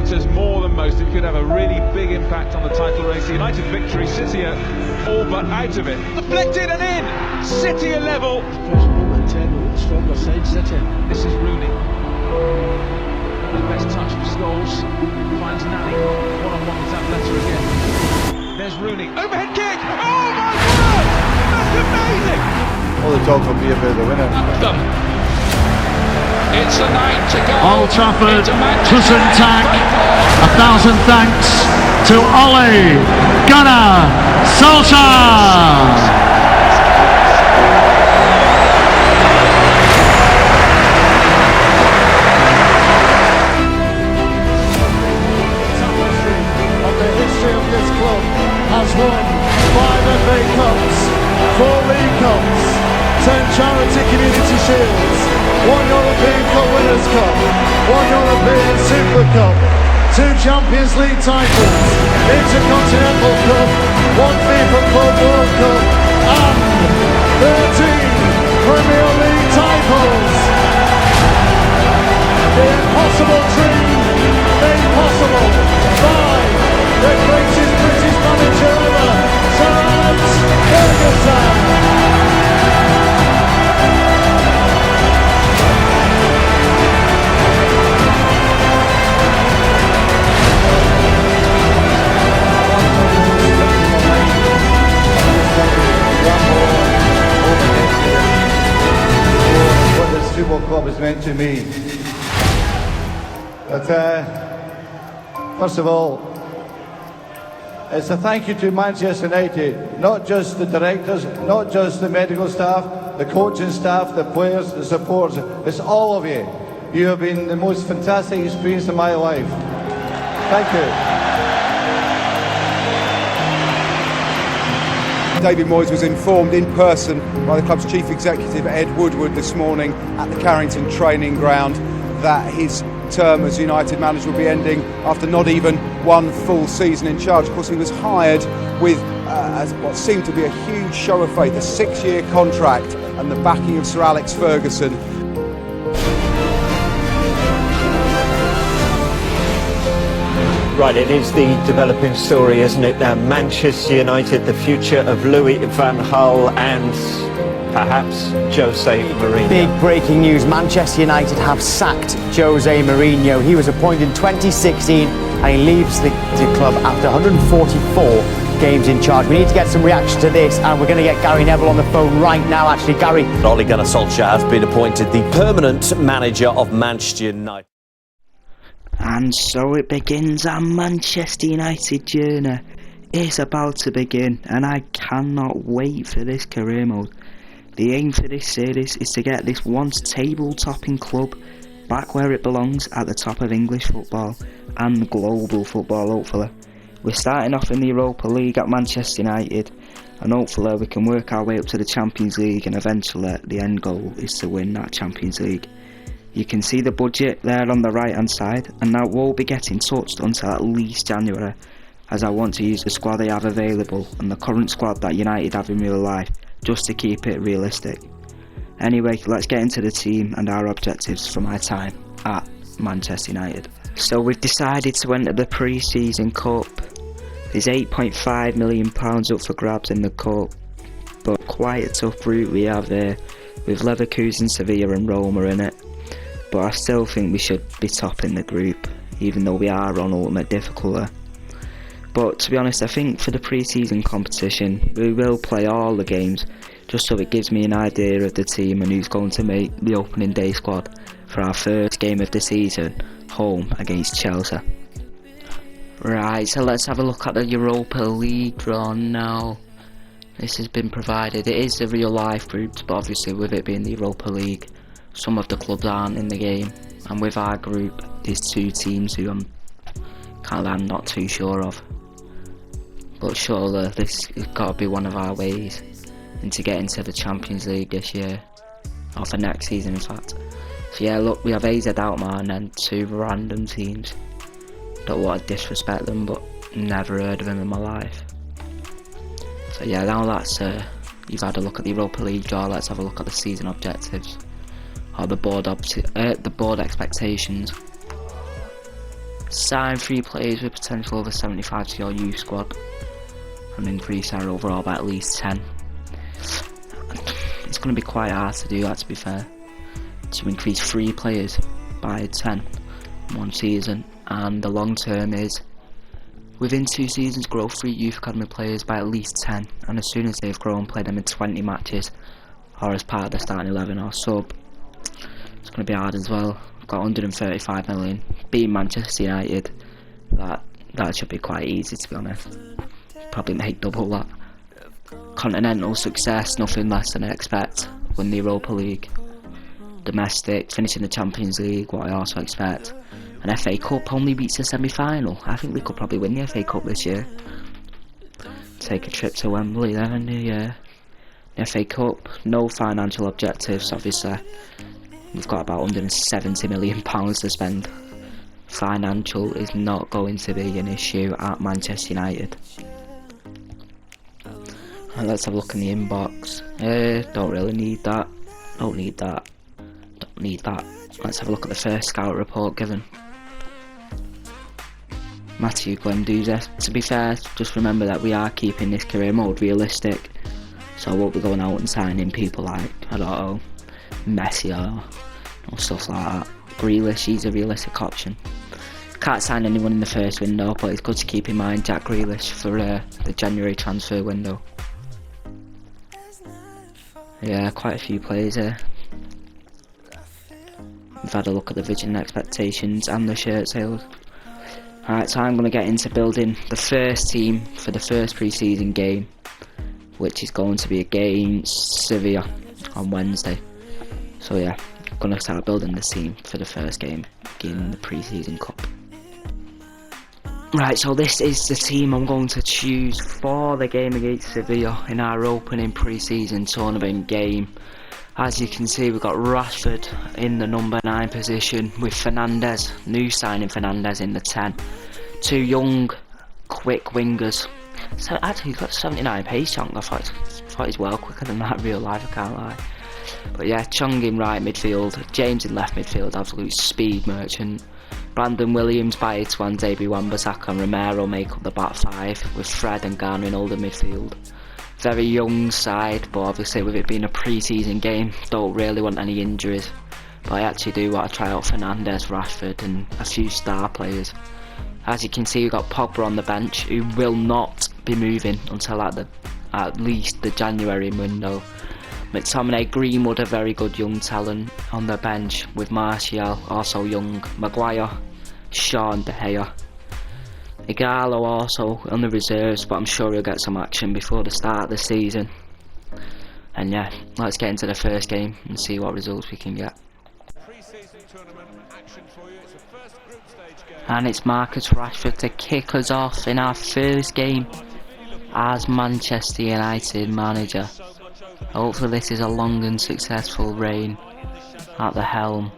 matters more than most. It could have a really big impact on the title race. The United victory, City are all but out of it. Deflected and in! City are level. Fresh moment, 10 stronger side City. This is Rooney. The best touch for Scholes. Finds Nani. One-on-one with Zabaleta again. There's Rooney. Overhead kick! Oh my word! That's amazing! All the talk will be about the winner. It's the night to go. Old Trafford, Tussentank, 1,000 thanks to Ole Gunnar Solskjaer. Has won 5 FA Cups, 4 League Cups, 10 Charity Community Shields, 1 European Cup Winners' Cup, 1 European Super Cup, 2 Champions League titles, Intercontinental Cup, 1 FIFA Club World Cup, and 13 Premier League titles. The impossible dream made possible by the greatest British manager ever, Sir Alex Ferguson. What this football club has meant to me. But first of all, it's a thank you to Manchester United, not just the directors, not just the medical staff, the coaching staff, the players, the supporters, it's all of you. You have been the most fantastic experience of my life. Thank you. David Moyes was informed in person by the club's chief executive Ed Woodward this morning at the Carrington training ground that his term as United manager will be ending after not even 1 full season in charge. Of course, he was hired with what seemed to be a huge show of faith, a 6-year contract and the backing of Sir Alex Ferguson. Right, it is the developing story, isn't it? Now, Manchester United, the future of Louis van Gaal and perhaps Jose Mourinho. Big breaking news, Manchester United have sacked Jose Mourinho. He was appointed in 2016 and he leaves the club after 144 games in charge. We need to get some reaction to this and we're going to get Gary Neville on the phone right now, actually. Gary. Ole Gunnar Solskjaer has been appointed the permanent manager of Manchester United. And so it begins, our Manchester United journey is about to begin and I cannot wait for this career mode. The aim for this series is to get this once table-topping club back where it belongs at the top of English football and global football, hopefully. We're starting off in the Europa League at Manchester United and hopefully we can work our way up to the Champions League and eventually the end goal is to win that Champions League. You can see the budget there on the right hand side and that won't be getting touched until at least January, as I want to use the squad I have available and the current squad that United have in real life just to keep it realistic. Anyway, let's get into the team and our objectives for my time at Manchester United. So we've decided to enter the pre-season cup. There's £8.5 million up for grabs in the cup, but quite a tough route we have there with Leverkusen, Sevilla and Roma in it. But I still think we should be top in the group, even though we are on ultimate difficulty. But to be honest, I think for the pre-season competition, we will play all the games, just so it gives me an idea of the team and who's going to make the opening day squad for our first game of the season, home against Chelsea. Right, so let's have a look at the Europa League draw now. This has been provided. It is the real life groups, but obviously with it being the Europa League, some of the clubs aren't in the game. And with our group, there's 2 teams who I'm not too sure of. But surely this has got to be one of our ways into getting to the Champions League this year, or for next season in fact. So yeah, look, we have AZ Alkmaar and then 2 random teams. Don't want to disrespect them, but never heard of them in my life. So yeah, now that's you've had a look at the Europa League draw, let's have a look at the season objectives, or the board expectations. Sign 3 players with potential over 75 to your youth squad and increase our overall by at least 10. It's going to be quite hard to do that, to be fair, to increase 3 players by 10 in 1 season, and the long term is within 2 seasons grow 3 youth academy players by at least 10, and as soon as they've grown, play them in 20 matches or as part of the starting 11 or sub. It's going to be hard as well. We've got 135 million, beating Manchester United, that should be quite easy, to be honest. Probably make double that. Continental success, nothing less than I expect. Win the Europa League. Domestic, finishing the Champions League, what I also expect. An FA Cup only reached the semi-final. I think we could probably win the FA Cup this year. Take a trip to Wembley then in the year. The FA Cup, no financial objectives obviously. We've got about £170 million to spend. Financial is not going to be an issue at Manchester United. Right, let's have a look in the inbox. Don't really need that. Don't need that. Don't need that. Let's have a look at the first scout report given. Matthew Guendouzi. To be fair, just remember that we are keeping this career mode realistic. So I won't be going out and signing people like, I don't know, Messi or stuff like that. Grealish, he's a realistic option. Can't sign anyone in the first window, but it's good to keep in mind Jack Grealish for the January transfer window. Yeah, quite a few players here. We've had a look at the vision expectations and the shirt sales. Alright, so I'm going to get into building the first team for the first pre-season game, which is going to be against Sevilla on Wednesday. So yeah, I'm going to start building this team for the first game in the pre-season cup. Right, so this is the team I'm going to choose for the game against Sevilla in our opening pre-season tournament game. As you can see, we've got Rashford in the number 9 position with Fernandes, new signing Fernandes in the 10. 2 young, quick wingers. So actually he's got 79 pace, Chong. I thought he's well quicker than that in real life, I can't lie. But yeah, Chong in right midfield, James in left midfield, absolute speed merchant. Brandon Williams, Baituan, Zabi Wan-Bissaka and Romero make up the back 5, with Fred and Garner in older midfield. Very young side, but obviously with it being a pre-season game, don't really want any injuries. But I actually do want to try out Fernandes, Rashford and a few star players. As you can see, we've got Pogba on the bench, who will not be moving until at least the January window. McTominay, Greenwood, a very good young talent on the bench, with Martial, also young, Maguire, Shaw and De Gea. Ighalo also on the reserves, but I'm sure he'll get some action before the start of the season. And yeah, let's get into the first game and see what results we can get. And it's Marcus Rashford to kick us off in our first game as Manchester United manager. Hopefully this is a long and successful reign at the helm.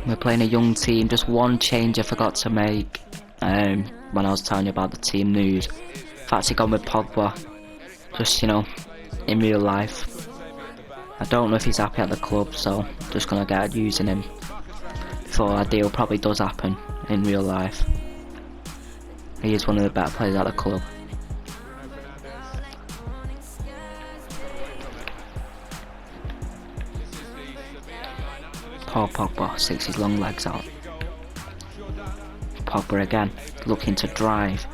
We're playing a young team. Just one change I forgot to make when I was telling you about the team news. I've actually gone with Pogba, just, you know, in real life. I don't know if he's happy at the club, so I'm just going to get using him before a deal probably does happen in real life. He is one of the better players at the club. Poor Pogba sticks his long legs out. Pogba again, looking to drive.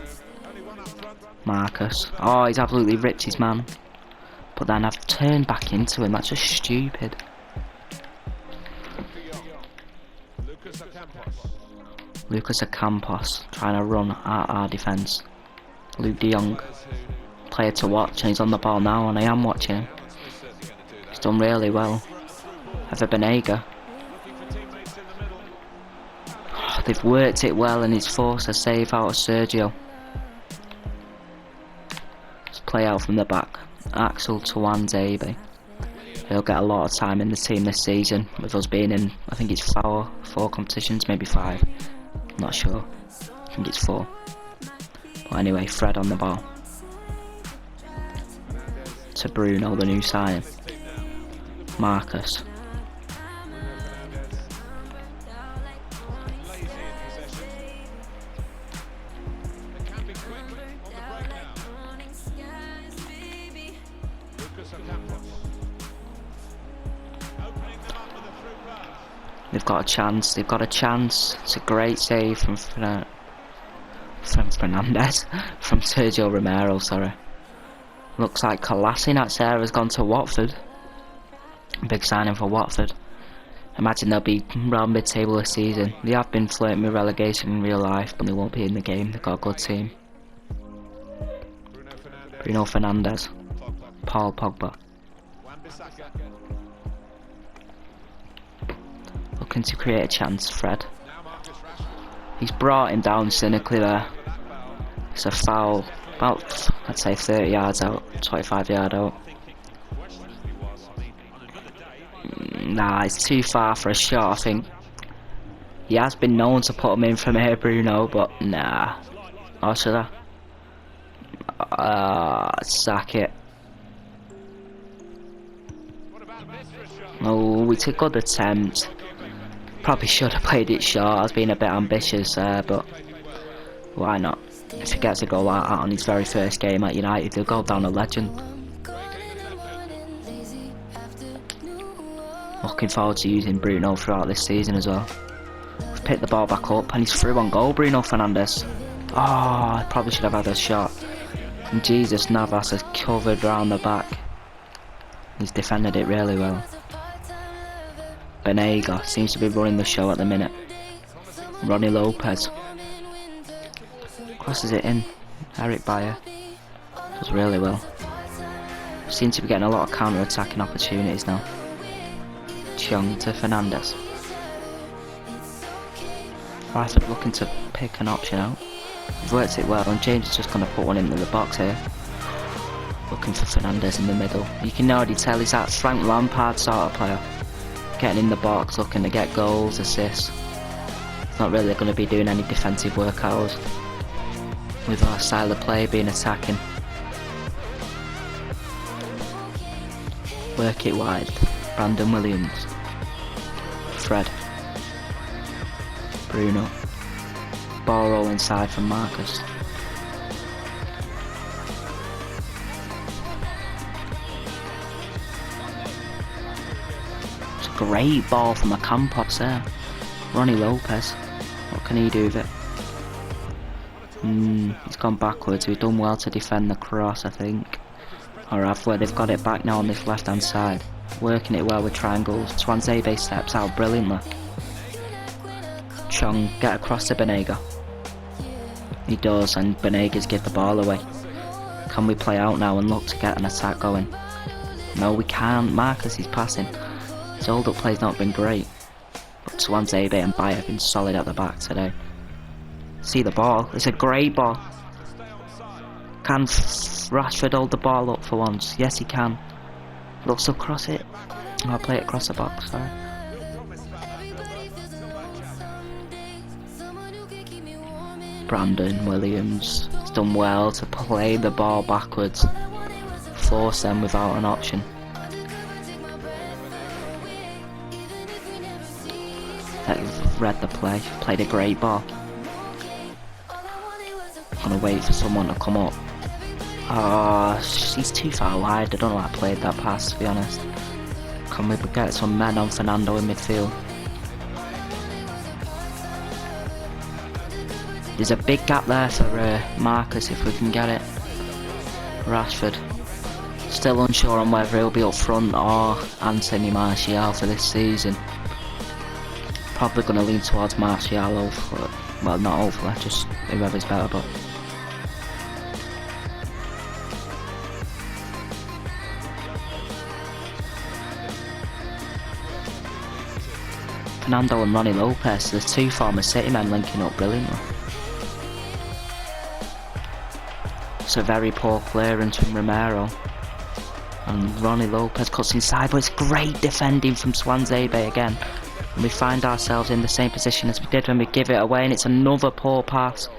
Marcus. Oh, he's absolutely ripped his man. But then I've turned back into him. That's just stupid. Lucas Ocampos trying to run at our defence. Luke de Jong, player to watch, and he's on the ball now, and I am watching him. He's done really well. Ever Banega. They've worked it well and he's forced a save out of Sergio. Let's play out from the back. Axel Tuanzebe. He'll get a lot of time in the team this season, with us being in, I think it's four competitions, maybe 5. I'm not sure. I think it's 4. But anyway, Fred on the ball. To Bruno, the new signing. Marcus. They've got a chance. They've got a chance. It's a great save from Fernandez. From Sergio Romero, sorry. Looks like Kolasinac there has gone to Watford. Big signing for Watford. Imagine they'll be round mid-table this season. They have been flirting with relegation in real life, but they won't be in the game. They've got a good team. Bruno Fernandes. Paul Pogba. Looking to create a chance, Fred. He's brought him down cynically there. It's a foul. About, I'd say 30 yards out. 25 yard out. Nah, it's too far for a shot, I think. He has been known to put him in from here, Bruno, but nah. Or should I? Sack it. Oh, it's a good attempt. Probably should have played it short. I was being a bit ambitious there, but why not? If he gets a goal like that on his very first game at United, he'll go down a legend. Looking forward to using Bruno throughout this season as well. We've picked the ball back up and he's through on goal, Bruno Fernandes. Oh, I probably should have had a shot. And Jesus, Navas has covered round the back. He's defended it really well. Banega seems to be running the show at the minute. Ronnie Lopez crosses it in. Eric Bayer does really well. Seems to be getting a lot of counter-attacking opportunities now. Chung to Fernandes. Rashford looking to pick an option out. He's worked it well, and James is just going to put one into the box here. Looking for Fernandes in the middle. You can already tell he's that Frank Lampard sort of player. Getting in the box, looking to get goals, assists. He's not really going to be doing any defensive work hours. With our style of play being attacking. Work it wide. Brandon Williams. Fred. Bruno. Ball roll inside from Marcus. It's a great ball from Ocampos there. Ronnie Lopez. What can he do with it? He's gone backwards. We've done well to defend the cross, I think. Or halfway, they've got it back now on this left hand side. Working it well with triangles. Tuanzebe steps out brilliantly. Chong get across to Banega. He does, and Benega's give the ball away. Can we play out now and look to get an attack going? No, we can't. Marcus is passing. His hold-up play's not been great. But Tuanzebe and Bayer have been solid at the back today. See the ball. It's a great ball. Can Rashford hold the ball up for once? Yes, he can. Looks to cross it. I'll play it across the box, sorry. Brandon Williams has done well to play the ball backwards. Force them without an option. They've read the play. Played a great ball. Gonna wait for someone to come up. Oh, he's too far wide. I don't know why I played that pass, to be honest. Can we get some men on Fernando in midfield? There's a big gap there for Marcus if we can get it. Rashford. Still unsure on whether he'll be up front or Anthony Martial for this season. Probably going to lean towards Martial over, well, not over, just whoever's better, but. Fernando and Ronnie Lopez, the two former City men linking up brilliantly. It's a very poor clearance from Romero. And Ronnie Lopez cuts inside, but it's great defending from Tuanzebe again. And we find ourselves in the same position as we did when we give it away, and it's another poor pass.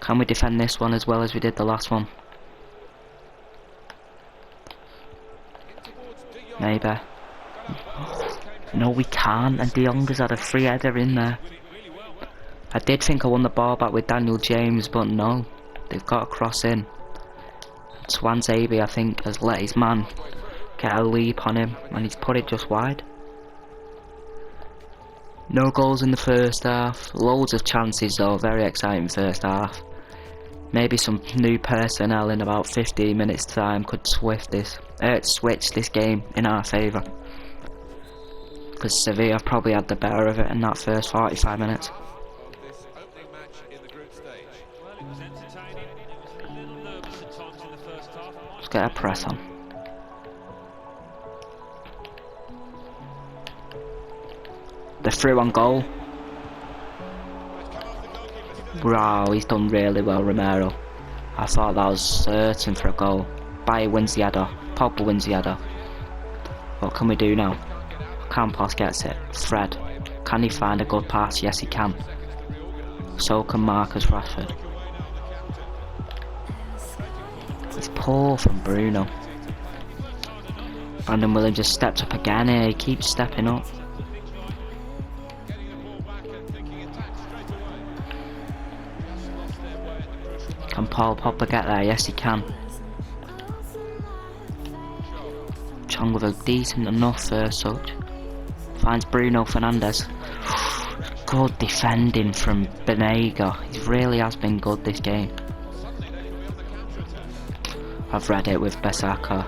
Can we defend this one as well as we did the last one? Maybe. No, we can't, and De Jong has had a free header in there. I did think I won the ball back with Daniel James, but no. They've got a cross in. Tuanzebe, I think, has let his man get a leap on him, and he's put it just wide. No goals in the first half, loads of chances though, very exciting first half. Maybe some new personnel in about 15 minutes time could switch this game in our favour. Because Sevilla probably had the better of it in that first 45 minutes. Let's get a press on. They're through on goal. Wow, he's done really well, Romero. I thought that was certain for a goal. Bayer wins the header. Pogba wins the header. What can we do now? Campos gets it. Fred. Can he find a good pass? Yes, he can. So can Marcus Rashford. It's poor from Bruno. Brandon Williams just stepped up again here. He keeps stepping up. Can Paul Pogba get there? Yes, he can. Chong with a decent enough first touch. Finds Bruno Fernandes. Good defending from Banega. He really has been good this game. I've read it with Bissaka.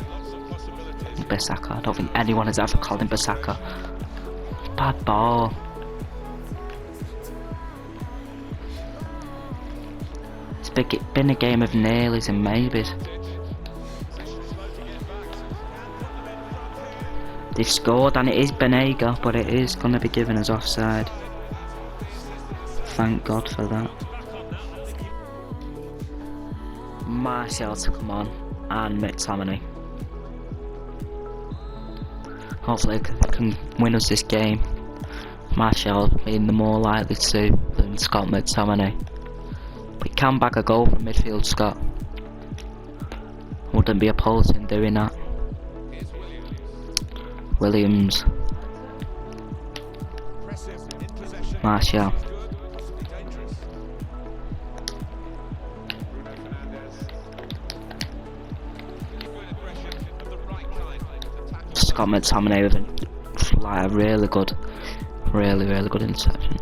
I don't think anyone has ever called him Bissaka. Bad ball. It's been a game of nailies and maybes. They've scored and it is Banega, but it is going to be given as offside. Thank God for that. Martial to come on and McTominay. Hopefully they can win us this game. Martial being the more likely to than Scott McTominay. We can bag a goal from midfield, Scott. Wouldn't be opposed in doing that. Williams. Martial. Scott McTominay with a really good interception.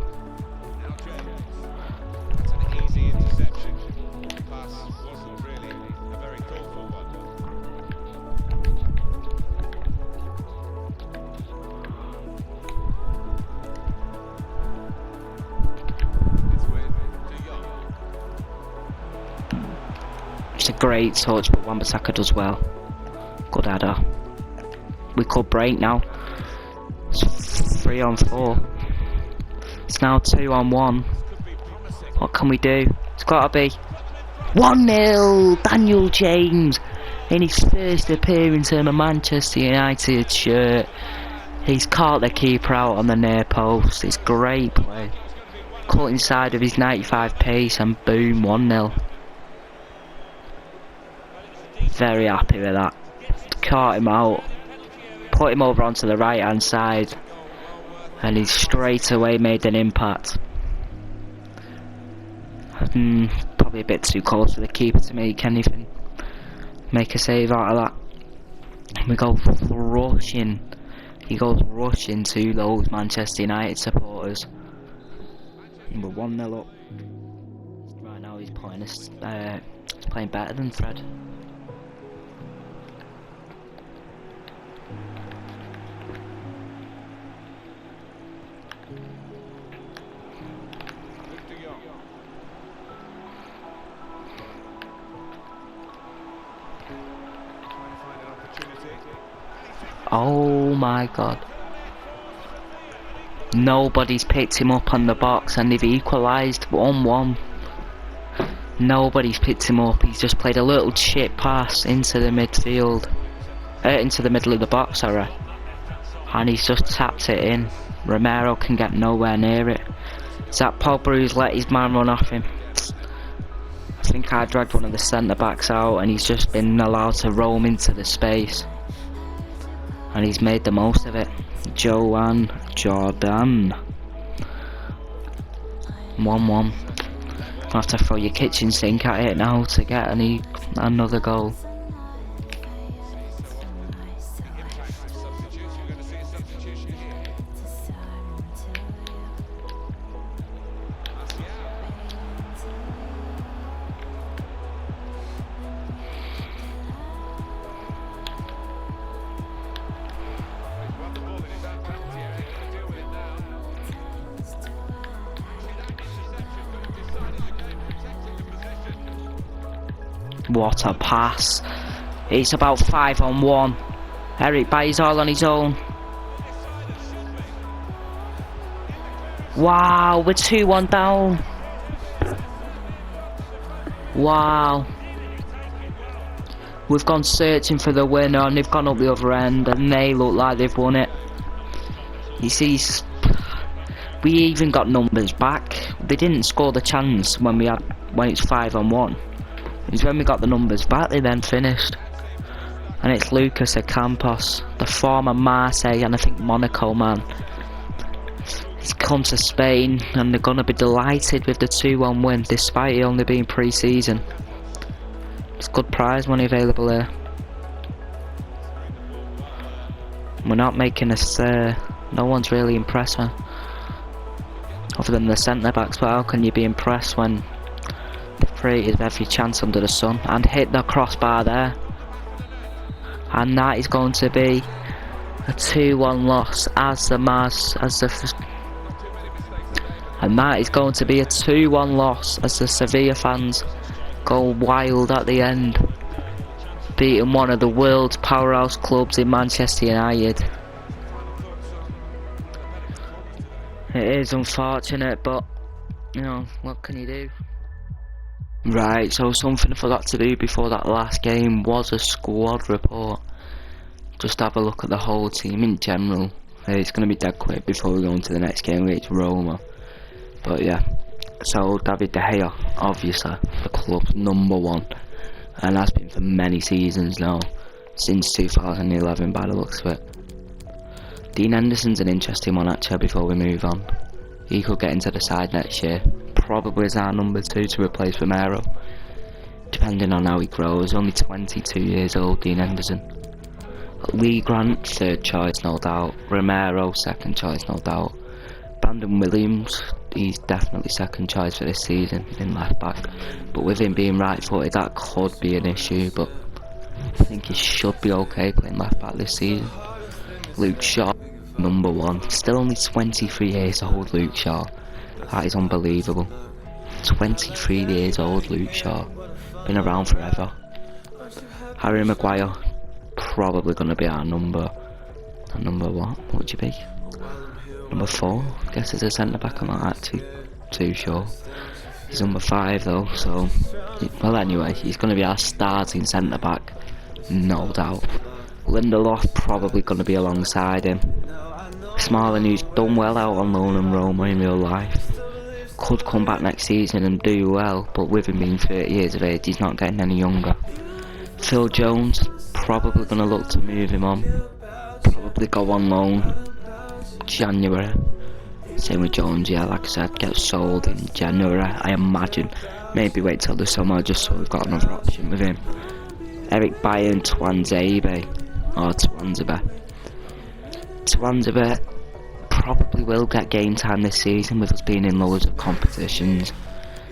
It's a great touch, but Wan-Bissaka does well. Good header. We could break now. It's 3 on 4. It's now 2 on 1. What can we do? It's got to be 1-0. Daniel James in his first appearance in a Manchester United shirt. He's caught the keeper out on the near post. It's great play. Caught inside of his 95 pace and boom, 1-0. Very happy with that. Caught him out. Put him over onto the right hand side. And he straight away made an impact. Probably a bit too close for the keeper to make anything. Make a save out of that. We go rushing. He goes rushing to those Manchester United supporters. And we're 1-0 up. Right now he's playing better than Fred. Oh my God. Nobody's picked him up on the box and they've equalised 1-1. Nobody's picked him up. He's just played a little chip pass into the midfield. Into the middle of the box, sorry. And he's just tapped it in. Romero can get nowhere near it. Zach Pogba who's let his man run off him. I think I dragged one of the centre backs out and he's just been allowed to roam into the space. And he's made the most of it. Joan Jordan. 1-1. You have to throw your kitchen sink at it now to get another goal. What a pass. It's about 5-on-1. Eric Bailly's all on his own. Wow, we're 2-1 down. Wow. We've gone searching for the winner and they've gone up the other end and they look like they've won it. You see, we even got numbers back. They didn't score the chance when it's 5-on-1. It's when we got the numbers back they then finished. And it's Lucas Ocampos, the former Marseille and I think Monaco man. He's come to Spain and they're going to be delighted with the 2-1 win despite it only being pre-season. It's good prize money available here. We're not making a stir. No one's really impressed me. Other than the centre backs, but how can you be impressed when they've created every chance under the sun and hit the crossbar there? And that is going to be a 2-1 loss and that is going to be a 2-1 loss as the Sevilla fans go wild at the end, beating one of the world's powerhouse clubs in Manchester United. It is unfortunate, but you know, what can you do? Right, so something I forgot to do before that last game was a squad report. Just have a look at the whole team in general. It's going to be dead quick before we go into the next game, which is Roma. But yeah, so David De Gea, obviously the club's #1, and has been for many seasons now, since 2011 by the looks of it. Dean Henderson's an interesting one actually before we move on. He could get into the side next year, probably as our #2 to replace Romero, depending on how he grows. Only 22 years old, Dean Henderson. Lee Grant, 3rd choice no doubt. Romero, 2nd choice no doubt. Brandon Williams, he's definitely 2nd choice for this season in left back, but with him being right footed that could be an issue, but I think he should be okay playing left back this season. Luke Shaw, #1, still only 23 years old. Luke Shaw, that is unbelievable. 23 years old, Luke Shaw, been around forever. Harry Maguire, probably going to be our number what would you be? #4, I guess as a centre back. I'm not actually too sure. He's #5 though, so well anyway, he's going to be our starting centre back, no doubt. Lindelof probably going to be alongside him. Smalling, who's done well out on loan in Roma in real life, could come back next season and do well, but with him being 30 years of age, he's not getting any younger. Phil Jones, probably going to look to move him on, probably go on loan January. Same with Jones, yeah, like I said, get sold in January, I imagine. Maybe wait till the summer just so we've got another option with him. Eric Bailly and Tuanzebe probably will get game time this season with us being in loads of competitions,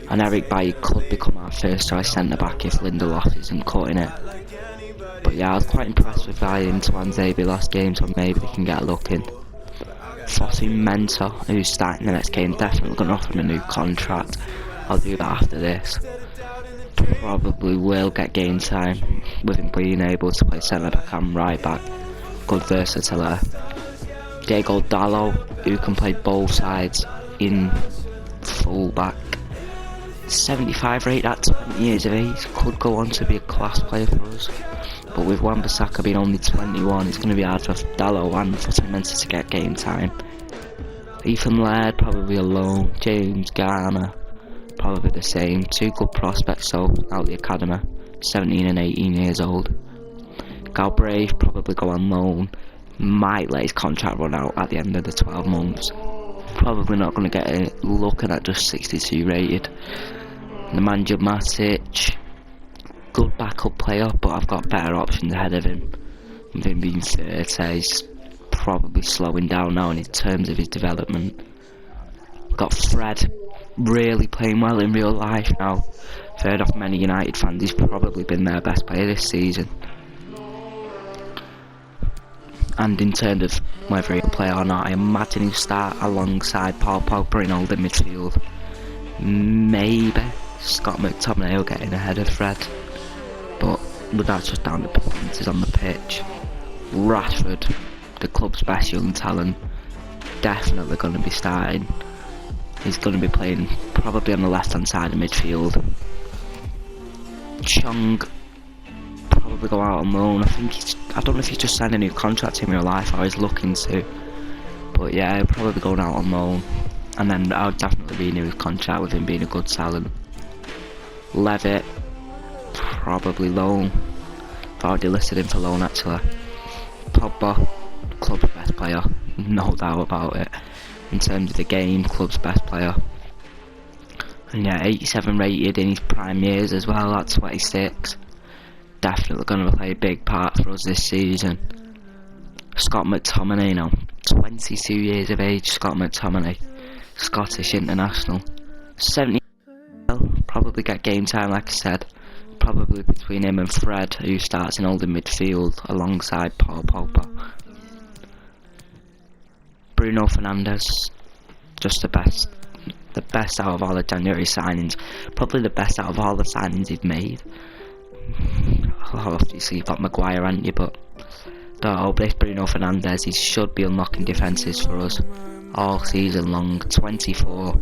and Eric Bailly could become our first choice centre back if Lindelof isn't cutting it. But yeah, I was quite impressed with Bailly and Tuanzebe last game, so maybe they can get a look in. Fosu Mensah, who's starting the next game, definitely going to offer him a new contract. I'll do that after this. Probably will get game time with him being able to play centre back and right back. Good versatility. Diego Dallo, who can play both sides in full back. 75 rate at 20 years of age, could go on to be a class player for us. But with Wan-Bissaka being only 21, it's going to be hard for Dallo and Fosu Mensah to get game time. Ethan Laird probably alone. James Garner probably the same. 2 good prospects so out the academy, 17 and 18 years old. Galbraith probably go on loan. Might let his contract run out at the end of the 12 months. Probably not going to get a looking at just 62 rated. Nemanja Matic, good backup player, but I've got better options ahead of him. With him being 30, he's probably slowing down now in terms of his development. Got Fred, really playing well in real life now. Heard off many United fans, he's probably been their best player this season. And in terms of whether he'll play or not, I imagine he'll start alongside Paul Pogba in holding midfield. Maybe Scott McTominay will get in ahead of Fred. but that's just down to performances on the pitch. Rashford, the club's best young talent, definitely going to be starting. He's going to be playing probably on the left hand side of midfield. Chong probably go out on loan. I don't know if he's just signed a new contract in real life or he's looking to, but yeah, he'll probably be going out on loan, and then I'll definitely renew his contract with him being a good talent. Levitt, probably loan. I've already listed him for loan actually. Pogba, club's best player, no doubt about it. In terms of the game, club's best player. And yeah, 87 rated in his prime years as well, at 26. Definitely going to play a big part for us this season. Scott McTominay now, 22 years of age, Scott McTominay. Scottish international. 70, probably get game time like I said. Probably between him and Fred, who starts in holding midfield alongside Paul Pogba. Bruno Fernandes, just the best out of all the January signings, probably the best out of all the signings he've made. Obviously you've got Maguire, haven't you, but this Bruno Fernandes, he should be unlocking defences for us all season long. 24,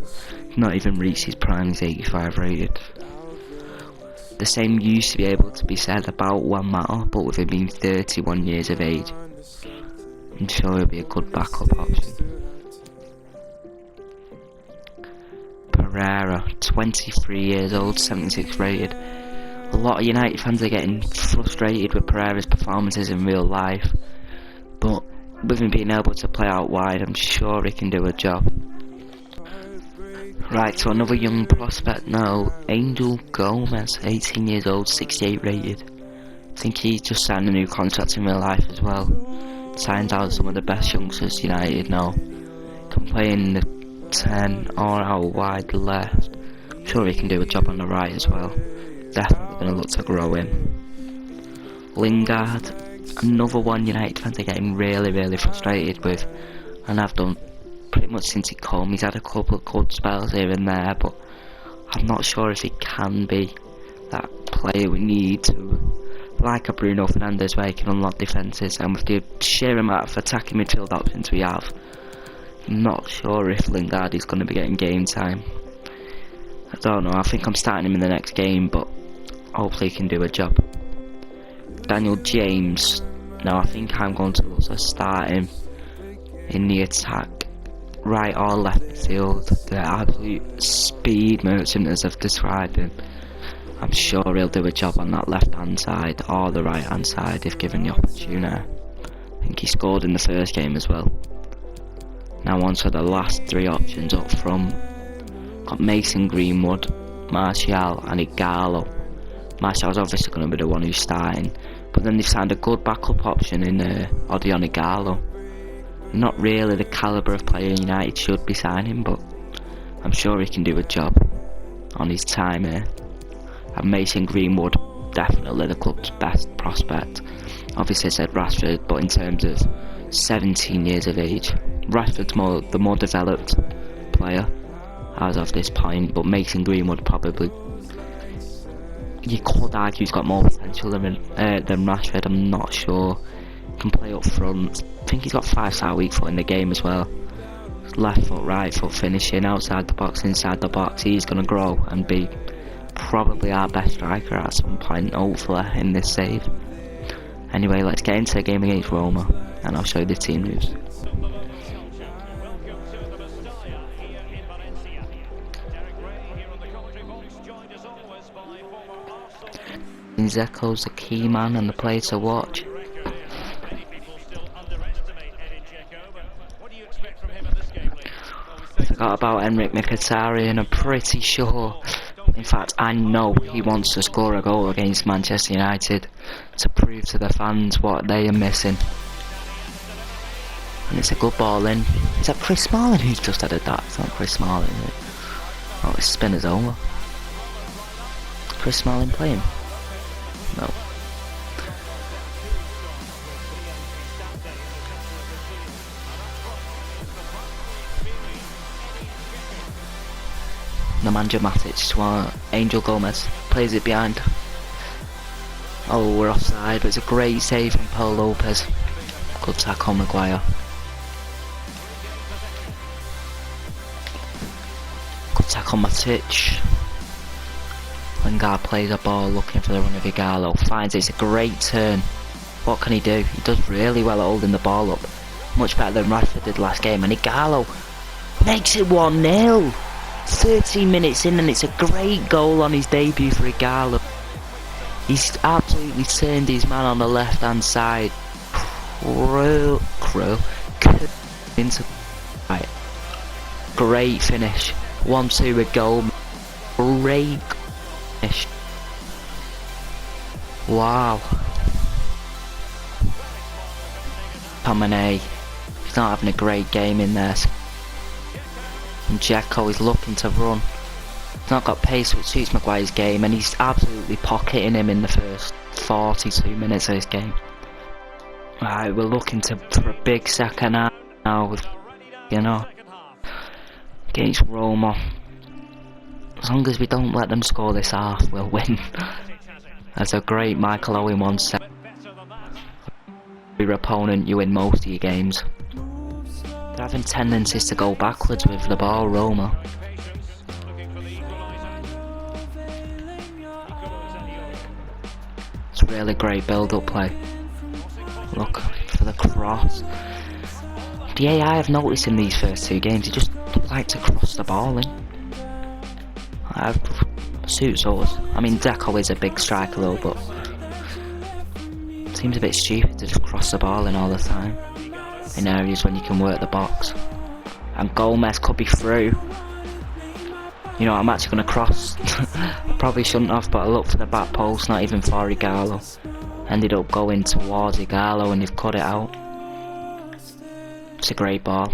not even reached his prime, he's 85 rated. The same used to be able to be said about Juan Mata, but with him being 31 years of age, I'm sure he'll be a good backup option. Pereira, 23 years old, 76 rated. A lot of United fans are getting frustrated with Pereira's performances in real life, but with him being able to play out wide, I'm sure he can do a job. Right, so another young prospect now, Angel Gomez, 18 years old, 68 rated. I think he's just signed a new contract in real life as well. Signed out some of the best youngsters United now. Can play in the 10 or out wide left. I'm sure he can do a job on the right as well. Definitely going to look to grow in. Lingard, another one United fans are getting really frustrated with, and I've done pretty much since he came. He's had a couple of good spells here and there, but I'm not sure if he can be that player we need to, like a Bruno Fernandes, where he can unlock defences, and with the sheer amount of attacking midfield options we have, I'm not sure if Lingard is going to be getting game time. I don't know, I think I'm starting him in the next game, but hopefully he can do a job. Daniel James, now I think I'm going to also start him in the attack, right or left midfield. The absolute speed merchant as I've described him. I'm sure he'll do a job on that left hand side or the right hand side if given the opportunity. I think he scored in the first game as well. Now on to the last three options up front. Got Mason Greenwood, Martial and Ighalo. Martial's obviously going to be the one who's starting, but then they've signed a good backup option in Odion Ighalo. Not really the calibre of player United should be signing, but I'm sure he can do a job on his time here. And Mason Greenwood, definitely the club's best prospect. Obviously I said Rashford, but in terms of 17 years of age, Rashford's the more developed player as of this point, but Mason Greenwood probably, you could argue he's got more potential than Rashford. I'm not sure. Can play up front. I think he's got 5-star weak foot in the game as well. Left foot, right foot, finishing outside the box, inside the box. He's going to grow and be probably our best striker at some point, hopefully, in this save. Anyway, let's get into the game against Roma, and I'll show you the team news. Zeko's the key man and the player to watch. I forgot about Henrik Mkhitaryan, and I'm pretty sure, in fact I know he wants to score a goal against Manchester United to prove to the fans what they are missing. And it's a good ball in. Is that Chris Smalling who's just had a dart? It's not Chris Smalling, is it? Oh, his spin is over. Is Chris Smalling playing? No. Nemanja Matic to Angel Gomez, plays it behind. Oh, we're offside, but it's a great save from Paul Lopez. Good tackle, Maguire. Good tackle, Matic. Lingard plays a ball looking for the run of Ighalo. Finds it's a great turn. What can he do? He does really well at holding the ball up. Much better than Rashford did last game. And Ighalo makes it 1-0. 13 minutes in, and it's a great goal on his debut for Ighalo. He's absolutely turned his man on the left hand side. Into right. Great finish. 1-2 with goal. Great finish. Wow. Tomine, he's not having a great game in there. And Dzeko is looking to run. He's not got pace which suits Maguire's game, and he's absolutely pocketing him in the first 42 minutes of this game. Right, we're looking for a big second half now, with, you know, against Roma. As long as we don't let them score this half, we'll win. As a great Michael Owen once said, your opponent, you win most of your games. They're having tendencies to go backwards with the ball, Roma. It's really great build-up play. Look for the cross. The AI I've noticed in these first two games, they just like to cross the ball in. Suits us. I mean, Dzeko is a big striker though, but it seems a bit stupid to just cross the ball in all the time in areas when you can work the box. And Gomez could be through. You know, I'm actually going to cross. Probably shouldn't have, but I looked for the back post, not even for Ighalo. Ended up going towards Ighalo and they've cut it out. It's a great ball.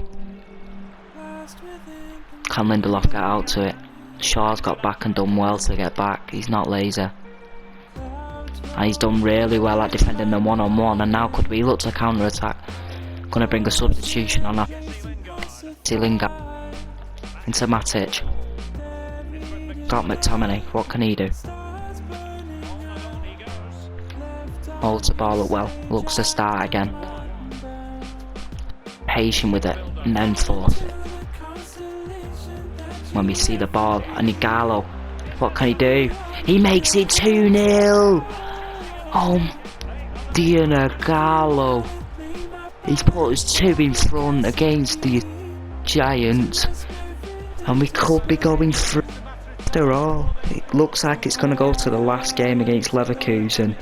Can Lindelof get out to it? Shaw's got back and done well to get back. He's not lazy. And he's done really well at defending them one-on-one, and now could we look to counter-attack? Gonna bring a substitution on that. Lingard into Matic. Got McTominay, what can he do? Holds the ball up well, looks to start again. Patient with it, and then force it. When we see the ball, and Ighalo, what can he do? He makes it 2-0! Oh, dear Ighalo. He's put us 2 in front against the Giants, and we could be going through after all. It looks like it's going to go to the last game against Leverkusen,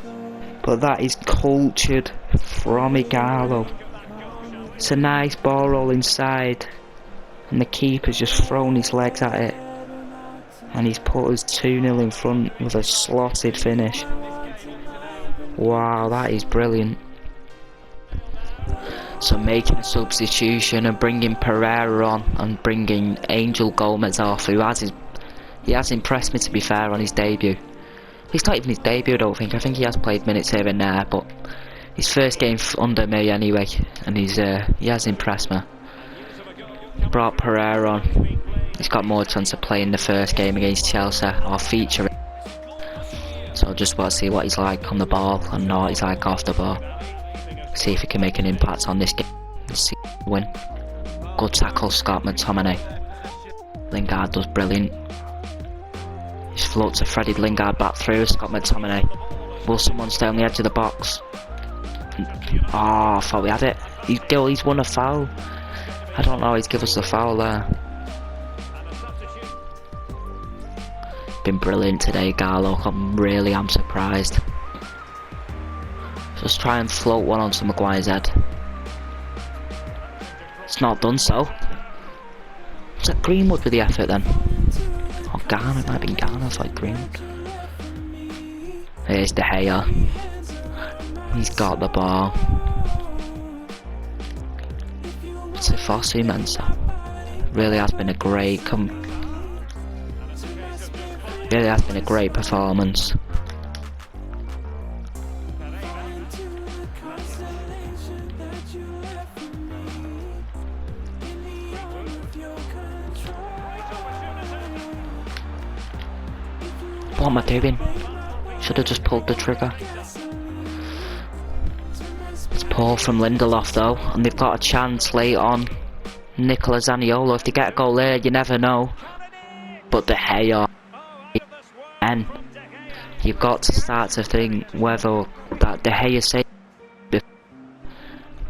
but that is cultured from Ighalo. It's a nice ball roll inside, and the keeper's just thrown his legs at it, and he's put us 2-0 in front with a slotted finish. Wow, that is brilliant. So making a substitution and bringing Pereira on and bringing Angel Gomez off, who he has impressed me, to be fair, on his debut. It's not even his debut, I don't think. I think he has played minutes here and there, but his first game under me anyway, and he has impressed me. Brought Pereira on. He's got more chance of playing the first game against Chelsea, or featuring. So I just want to see what he's like on the ball and what he's like off the ball. See if he can make an impact on this game. See if he win. Good tackle, Scott McTominay. Lingard does brilliant. He's floats to Freddie Lingard back through. Scott McTominay. Will someone stay on the edge of the box? Oh, I thought we had it. He's won a foul. I don't know, he's given us the foul there. Been brilliant today, Garlock. I'm surprised. Just try and float one onto Maguire's head. It's not done so. Was that Greenwood with the effort then? Oh, Garner, it might have been Garner, like Greenwood. Here's De Gea. He's got the ball. Tifosi Mensah. Really has been a great performance. What am I doing? Should have just pulled the trigger. Poor from Lindelof though, and they've got a chance late on. Nicola Zaniolo, if they get a goal there, you never know. But De Gea, and you've got to start to think whether that De Gea save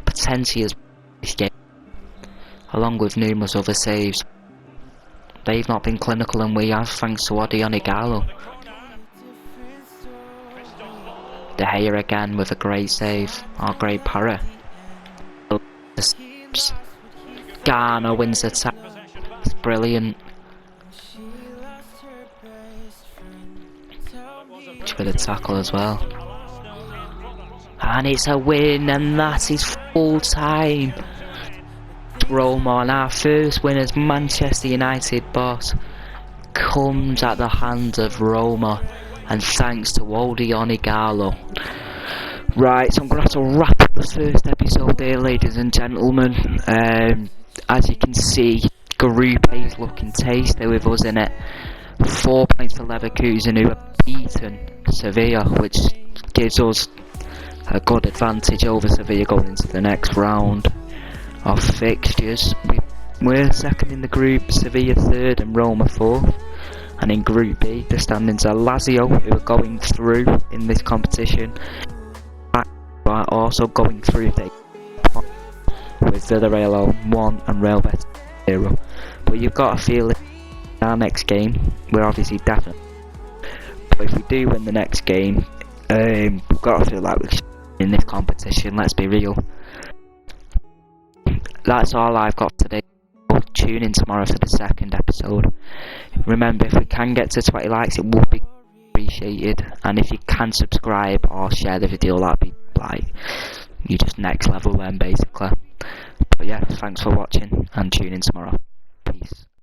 potentially has this game, along with numerous other saves. They've not been clinical and we have, thanks to Odion Ighalo. De Gea again with a great save, or great para. Ghana wins the tackle. It's brilliant. With a tackle as well. And it's a win, and that is full time. Roma, and our first win as Manchester United boss comes at the hands of Roma, and thanks to Odion Ighalo. Right, so I'm going to have to wrap up the first episode there, ladies and gentlemen. As you can see, Group A is looking tasty with us in it. 4 points for Leverkusen, who have beaten Sevilla, which gives us a good advantage over Sevilla going into the next round of fixtures. We're second in the group, Sevilla third and Roma fourth. And in Group B, the standings are Lazio, who are going through in this competition, but also going through with Villarreal 1 and Real Betis 0. But you've got to feel it in our next game, we're obviously definitely. But if we do win the next game, we've got to feel like we're in this competition, let's be real. That's all I've got today. Tune in tomorrow for the second episode. Remember, if we can get to 20 likes, it would be appreciated. And if you can subscribe or share the video, that'd be like, you just next level then basically. But yeah, thanks for watching and tune in tomorrow.